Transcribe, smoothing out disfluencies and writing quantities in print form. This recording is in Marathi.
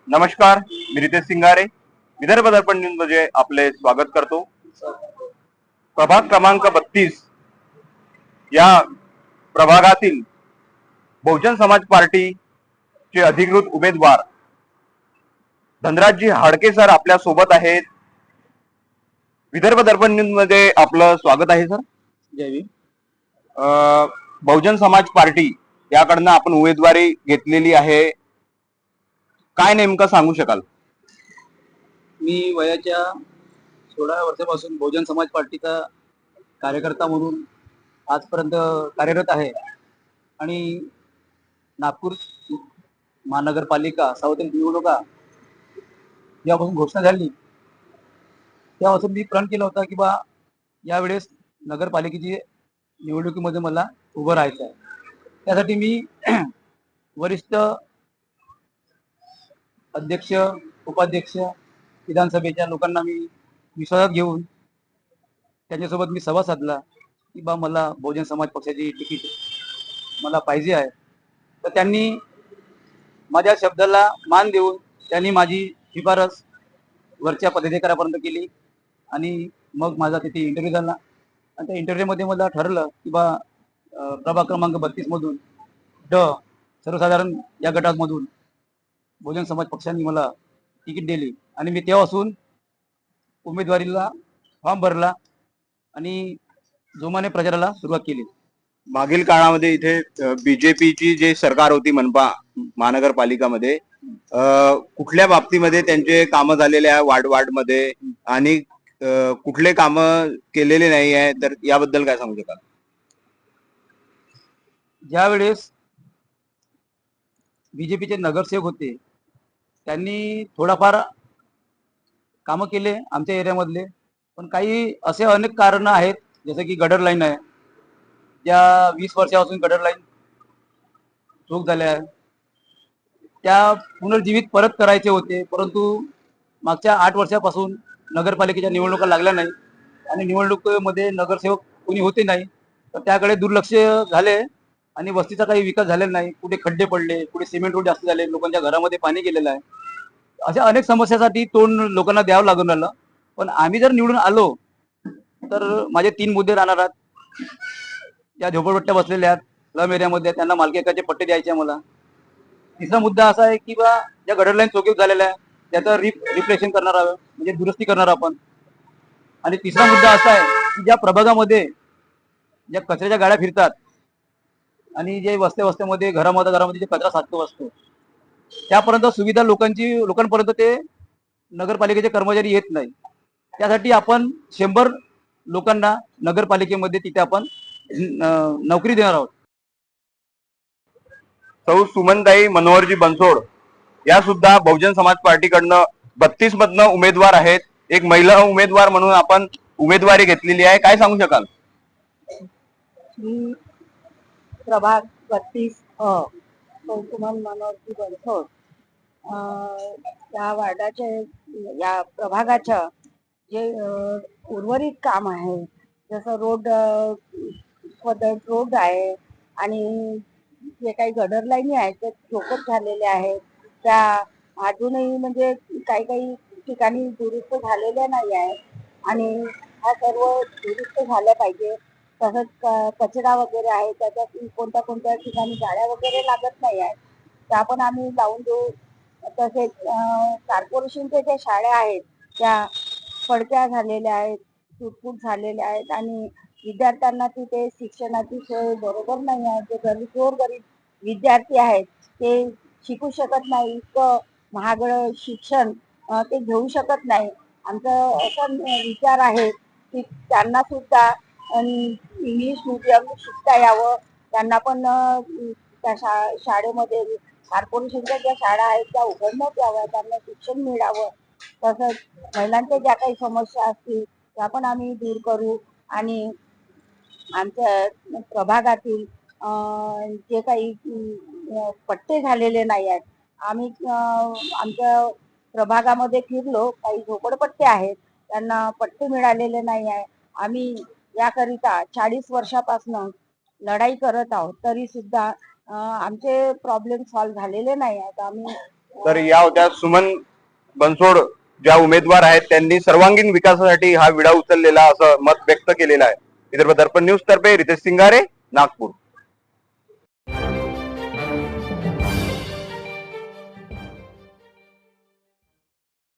नमस्कार, मी रितेश सिंगारे. विदर्भ दर्पण न्यूज मध्ये आपले स्वागत करतो. प्रभाग क्रमांक 32 या प्रभागातील बहुजन समाज पार्टीचे अधिकृत उमेदवार धनराजजी हाडके सर आपल्या सोबत आहेत. विदर्भ दर्पण न्यूज मध्ये आपलं स्वागत आहे सर. जय भीम. बहुजन समाज पार्टी याकडनं आपण उमेदवारी घेतलेली आहे, काय नेमकं सांगू शकाल? मी वयाच्या 16 वर्षापासून बहुजन समाज पार्टीचा कार्यकर्ता म्हणून आजपर्यंत कार्यरत आहे आणि नागपूर महानगरपालिका सार्वत्रिक निवडणुका जेव्हापासून घोषणा झाली तेव्हापासून मी प्रण केला होता की बा यावेळेस नगरपालिकेची निवडणुकीमध्ये मला उभं राहायचं आहे. त्यासाठी मी वरिष्ठ अध्यक्ष, उपाध्यक्ष, विधानसभेच्या लोकांना मी विश्वासात घेऊन त्यांच्यासोबत मी संवाद साधला की बा मला बहुजन समाज पक्षाची तिकीट मला पाहिजे आहे. तर त्यांनी माझ्या शब्दाला मान देऊन त्यांनी माझी शिफारस वरच्या पदाधिकाऱ्यापर्यंत केली आणि मग माझा तिथे इंटरव्ह्यू झाला आणि त्या इंटरव्ह्यूमध्ये मला ठरलं की बा प्रभाग क्रमांक 32 मधून सर्वसाधारण या गटामधून बहुजन समाज पक्षाने मला तिकीट दिली आणि मी तेव्हापासून उमेदवारीला फॉर्म भरला आणि जोमाने प्रचाराला सुरुवात केली. मागील काळामध्ये इथे बीजेपीची जे सरकार होती मनपा महानगरपालिकामध्ये, कुठल्या बाबतीमध्ये त्यांचे कामं झालेले आहे वार्ड मध्ये आणि कुठले कामं केलेले नाही आहे, तर याबद्दल काय सांगू शकाल? ज्यावेळेस बीजेपीचे नगरसेवक होते त्यांनी थोडाफार कामं केले आमच्या एरियामधले, पण काही असे अनेक कारणं आहेत जसं की गटर लाईन आहे, ज्या 20 वर्षापासून गटर लाईन चूक झाल्या आहे, त्या पुनर्जीवित परत करायचे होते, परंतु मागच्या 8 वर्षापासून नगरपालिकेच्या निवडणुका लागल्या नाही आणि निवडणुकीमध्ये नगरसेवक कोणी होते नाही, तर त्याकडे दुर्लक्ष झाले आणि वस्तीचा काही विकास झालेला नाही. कुठे खड्डे पडले, कुठे सिमेंट रोड जास्त झाले, लोकांच्या घरामध्ये पाणी गेलेलं आहे. अशा अनेक समस्यासाठी तोंड लोकांना द्यावं लागून राहिलं. पण आम्ही जर निवडून आलो तर माझे 3 मुद्दे राहणार आहेत. ज्या झोपडपट्ट्या बसलेल्या आहेत स्लम एरियामध्ये त्यांना मालकी हक्काचे पट्टे द्यायचे मला. तिसरा मुद्दा असा आहे की बा ज्या गटर लाईन चोकीव झालेल्या आहे त्याचं रिप्लेशन करणार आहोत, म्हणजे दुरुस्ती करणार आपण. आणि तिसरा मुद्दा असा आहे की ज्या प्रभागामध्ये ज्या कचऱ्याच्या गाड्या फिरतात आणि जे वस्त्यामध्ये घरामध्ये जे कचरा साचतो असतो त्यापर्यंत सुविधा लोकांपर्यंत ते नगरपालिकेचे कर्मचारी येत नाही. त्यासाठी आपण 100 लोकांना नगरपालिकेमध्ये तिथे आपण नोकरी देणार आहोत. सौ सुमनताई मनोहरजी बनसोड या सुद्धा बहुजन समाज पार्टीकडनं 32 मधनं उमेदवार आहेत. एक महिला उमेदवार म्हणून आपण उमेदवारी घेतलेली आहे, काय सांगू शकाल? प्रभाग 32 सुमन मनोहरजी बनसोड या वार्डाचे या प्रभागाच्या जे उर्वरित काम आहे जसं रोड आहे आणि जे काही गडर लाईनी आहेत ते चोकट झालेले आहेत, त्या अजूनही म्हणजे काही ठिकाणी दुरुस्त झालेल्या नाही आहे आणि हा सर्व दुरुस्त झाल्या पाहिजे. तसंच कचरा वगैरे आहे त्याच्यात कोणत्या ठिकाणी गाड्या वगैरे लागत नाही आहेत त्या पण आम्ही लावून देऊ. तसेच कॉर्पोरेशनच्या ज्या शाळा आहेत त्या पडक्या झालेल्या आहेत, तुटफूट झालेल्या आहेत आणि विद्यार्थ्यांना तिथे शिक्षणाची सोय बरोबर नाही आहे. जे गरीब विद्यार्थी आहेत ते शिकू शकत नाही, इतकं महागडं शिक्षण ते घेऊ शकत नाही. आमचं असा विचार आहे की त्यांना सुद्धा इंग्लिश मीडियम शिकता यावं, त्यांना पण त्या शाळेमध्ये कॉर्पोरेशनच्या ज्या शाळा आहेत त्या उघडण्यात याव्या, त्यांना शिक्षण मिळावं. तसंच महिलांच्या ज्या काही समस्या असतील त्या पण आम्ही दूर करू आणि आमच्या प्रभागातील जे काही पट्टे झालेले नाही आहेत, आम्ही आमच्या प्रभागामध्ये फिरलो, काही झोपडपट्टे आहेत त्यांना पट्टे मिळालेले नाही आहे. आम्ही याकरिता 40 वर्षापासून लढाई करत आहोत, तरी सुद्धा आमचे प्रॉब्लेम सॉल्व्ह झालेले नाही आहेत. आम्ही तर या होत्या सुमन बनसोड, ज्या उमेदवार आहेत त्यांनी सर्वांगीण विकासासाठी हा विडा उचललेला असं मत व्यक्त केलेलं आहे. विदर्भ दर्पण न्यूज तर्फे रितेश सिंगारे, नागपूर.